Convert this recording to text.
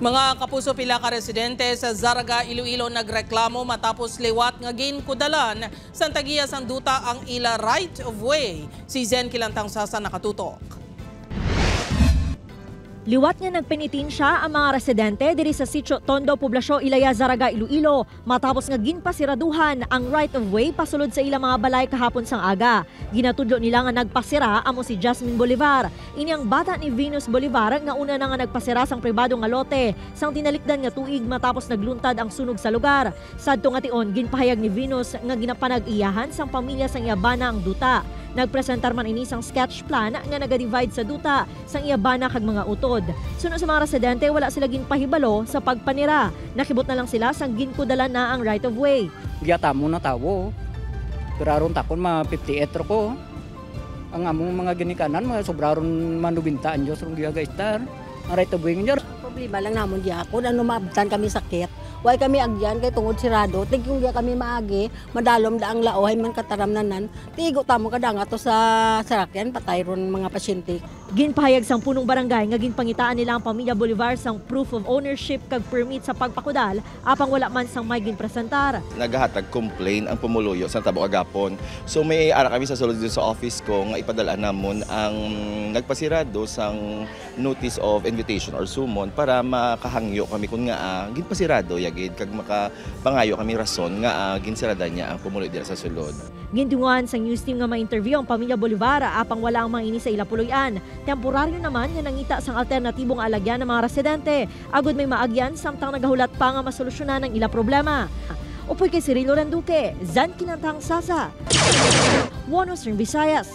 Mga kapuso pila ka residente sa Zaraga, Iloilo nagreklamo matapos liwat nga ginkudalan sa tagiya sang duta ang ila right of way. Si Zen Kilantang Sasa nakatutok. Liwat nga nagpinitin siya ang mga residente diri sa Sitio Tondo, Poblasyon Ilaya, Zaraga, Iloilo matapos nga ginpasiraduhan ang right of way pasulod sa ilang mga balay kahapon sang aga. Ginatudlo nila nga nagpasira amo si Jasmine Bolivar. Ini ang bata ni Venus Bolivar nga una na nga nagpasira sang pribado nga lote sang tinalikdan nga tuig matapos nagluntad ang sunog sa lugar. Sadto nga tion ginpahayag ni Venus nga ginapanag-iyahan sang pamilya sang iyabana ang duta. Nagpresentar man ini sang sketch plan nga naga-divide sa duta sang iyabana kag mga utod. Suno sa mga residente wala sila ginpahibalo sa pagpanira. Nakibot na lang sila sang ginkudalan na ang right of way. Giyata mo na tawo. Pero aron takon mga 58 ko. Ang among mga ginikanan mga sobraron manubintaan Diyos rong giagaistar. Ang right of way nga problema lang namon diya ako ano maabtan kami sakit. Way kami agyan kay tungod sirado. Tig yung diya kami maagi, madalom da ang laohay man kataramnanan. Tigo tamo kada nga to sa sarakyan patay ron mga pasyente. Ginpahayag sang punong barangay nga ginpangitaan nila ang pamilya Bolivar sang proof of ownership kag permit sa pagpakudal apang wala man sang may ginpresentar. Naghahatag complaint ang pumuluyo sa Tabo Agapon. So may ara kami sa sulod dito sa office ko nga ipadala namon ang nagpasirado sang notice of invitation or summon para makahangyo kami kun nga ginpasirado yagid kag makapangayo kami rason nga ginsirada niya ang pumuloy dira sa sulod. Gintunguhan sang news team nga ma-interview ang pamilya Bolivar apang wala ang mga ini sa ila puloy-an. Temporaryo naman nga nangita sang alternatibong alagyan ng mga residente. Agud may maagyan samtang nagahulat pa nga masolusyonan ang ila problema. Upoy kay Cirilo Renduque, Zen Kilantang Sasa, Wono String Visayas.